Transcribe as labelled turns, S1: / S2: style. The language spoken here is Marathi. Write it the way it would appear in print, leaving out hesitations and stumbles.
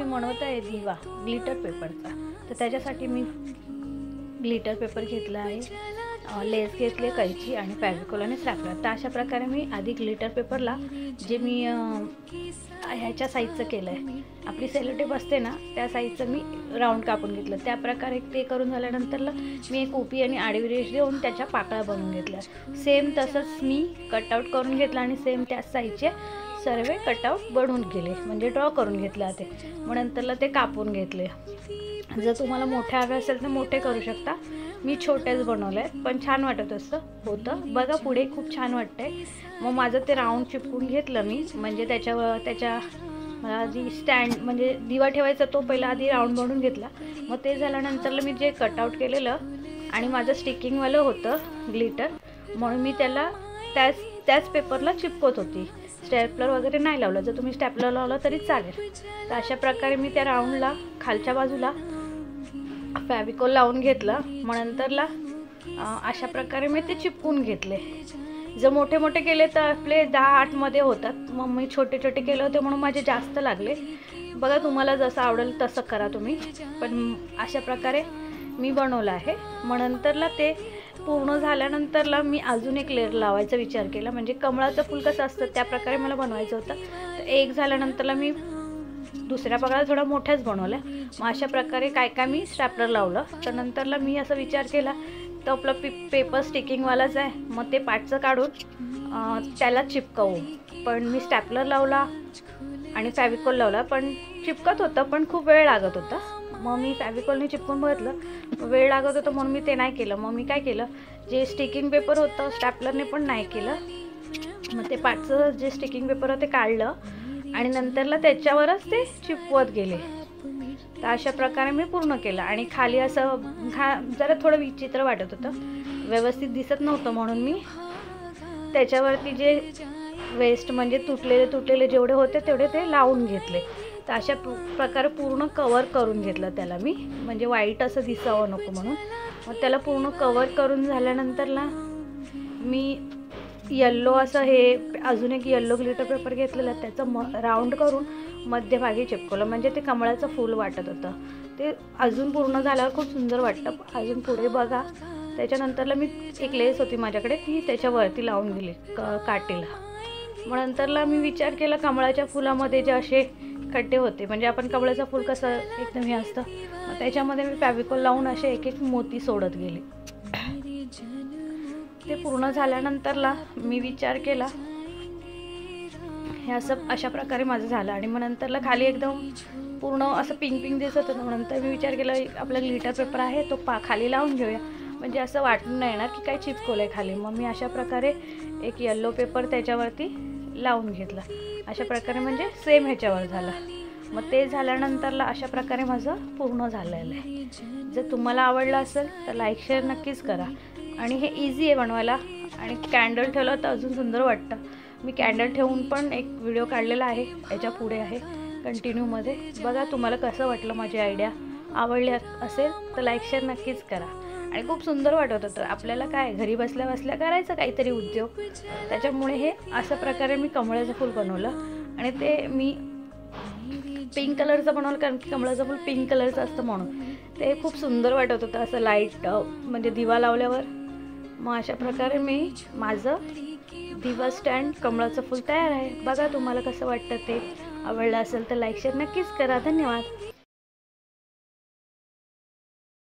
S1: मी बनवत आहे दिवा ग्लिटर पेपरचा। तर त्याच्यासाठी मी ग्लिटर पेपर घेतला आहे, लेस घेतले, कैची आणि फॅविकॉल आणि स्टॅपलर। तर अशा प्रकारे मी आधी ग्लिटर पेपरला जे मी ह्याच्या साईजचं केलं आहे, आपली सेलोटेप असते ना त्या साईजचं मी राऊंड कापून घेतलं। त्या प्रकारे ते करून झाल्यानंतरला मी एक ओपी आणि आडवी रेष देऊन त्याच्या पाकळ्या बनवून घेतल्या। सेम तसंच मी कटआउट करून घेतलं आणि सेम त्याच साईजचे सर्व कटआउट बनवून गेले, म्हणजे ड्रॉ करून घेतला ते। मग नंतरला ते कापून घेतले। जर तुम्हाला मोठे हवे असेल तर मोठे करू शकता, मी छोटेच बनवले आहेत, पण छान वाटत असतं होतं बघा, पुढे खूप छान वाटतंय। मग माझं ते राऊंड चिपकून घेतलं मी, म्हणजे त्याच्या मला आधी स्टँड म्हणजे दिवा ठेवायचा तो पहिला आधी राऊंड बनवून घेतला। मग ते झाल्यानंतरला मी जे कटआउट केलेलं आणि माझं स्टिकिंगवालं होतं ग्लिटर, म्हणून मी त्याला त्याच पेपरला चिपकवत होती, स्टॅपलर वगैरे नाही लावलं। जर तुम्ही स्टॅपलर लावलं तरी चालेल। तर अशा प्रकारे मी त्या राऊंडला खालच्या बाजूला फॅविकॉल लावून घेतलं। मग नंतरला अशा प्रकारे मी ते चिपकून घेतले। जर मोठे मोठे केले तर आपले 10-8 मध्ये होतात, मग मी छोटे छोटे केले होते म्हणून माझे जास्त लागले। बघा तुम्हाला जसं आवडेल तसं करा तुम्ही, पण अशा प्रकारे मी बनवलं आहे। मग नंतरला ते पूर्ण झाल्यानंतरला मी अजून एक लेअर लावायचा विचार केला, म्हणजे कमळाचं फूल कसं असतं त्या प्रकारे मला बनवायचं होतं। तर एक झाल्यानंतरला मी दुसऱ्या पाकळ्या थोडा मोठ्याच बनवल्या। मग अशा प्रकारे काय मी स्टॅपलर लावलं। तर नंतरला मी असा विचार केला तर आपला पेपर स्टिकिंगवालाच आहे, मग ते पाटचं काढून त्याला चिपकवू। पण मी स्टॅपलर लावला आणि फॅविकॉल लावला, पण चिपकत होतं पण खूप वेळ लागत होता। मग मी फॅविकॉलने चिपकून बघितलं, वेळ लागत होतं म्हणून मी ते नाही केलं। मग मी काय केलं, जे स्टिकिंग पेपर होतं स्टॅपलरने पण नाही केलं, मग ते पाटचं जे स्टिकिंग पेपर होतं ते काढलं आणि नंतरला त्याच्यावरच ते चिपकवत गेले। तर अशा प्रकारे मी पूर्ण केलं। आणि खाली असं जरा थोडं विचित्र वाटत होतं, व्यवस्थित दिसत नव्हतं, म्हणून मी त्याच्यावरती जे वेस्ट म्हणजे तुटलेले जेवढे होते तेवढे ते लावून घेतले। तर अशा प्रकारे पूर्ण कवर करून घेतलं त्याला मी, म्हणजे वाईट असं दिसावं नको म्हणून। मग त्याला पूर्ण कवर करून झाल्यानंतरला मी येल्लो असं हे अजून एक येल्लो ग्लिटर पेपर घेतलेला, त्याचं राऊंड करून मध्यभागी चिपकवलं, म्हणजे ते कमळाचं फूल वाटत होतं। ते अजून पूर्ण झाल्यावर खूप सुंदर वाटतं। अजून पुढे बघा, त्याच्यानंतरला मी एक लेस होती माझ्याकडे, ती त्याच्यावरती लावून दिली काटेला। मग नंतरला मी विचार केला, कमळाच्या फुलामध्ये जे असे खड्डे होते, म्हणजे आपण कमळाचं फूल कसं एकदम हे असतं, मग त्याच्यामध्ये मी फॅविकॉल लावून असे एक एक मोती सोडत गेले। ते पूर्ण झाल्यानंतरला मी विचार केला हे असं अशा प्रकारे माझं झालं। आणि मग नंतरला खाली एकदम पूर्ण असं पिंक दिसत होतं, मग नंतर मी विचार केला आपला ग्लिटर पेपर आहे तो खाली लावून घेऊया, म्हणजे असं वाटून नाही येणार की काय चिपकवलं आहे खाली। मग मी अशा प्रकारे एक येल्लो पेपर त्याच्यावरती लावून घेतला, अशा प्रकारे म्हणजे सेम ह्याच्यावर झालं। मग ते झाल्यानंतरला अशा प्रकारे माझं पूर्ण झालेलं आहे। जर तुम्हाला आवडलं असेल तर लाईक शेअर नक्कीच करा। आणि हे इझी आहे बनवायला, आणि कॅन्डल ठेवलं तर अजून सुंदर वाटतं। मी कॅन्डल ठेवून पण एक व्हिडिओ काढलेला आहे, याच्या पुढे आहे कंटिन्यूमध्ये। बघा तुम्हाला कसं वाटलं, माझी आयडिया आवडली असेल तर लाईक शेअर नक्कीच करा। आणि खूप सुंदर वाटत होतं, आपल्याला काय घरी बसल्या बसल्या करायचं काहीतरी उद्योग, त्याच्यामुळे हे अशा प्रकारे मी कमळाचं फूल बनवलं। आणि ते मी पिंक कलरचं बनवलं, कारण की कमळाचं फूल पिंक कलरचं असतं म्हणून ते खूप सुंदर वाटत होतं असं लाईट, म्हणजे दिवा लावल्यावर। मग अशा प्रकारे मी माझं दिवा स्टँड कमळाचं फूल तयार आहे। बघा तुम्हाला कसं वाटतं, ते आवडलं असेल तर लाईक शेअर नक्कीच करा। धन्यवाद।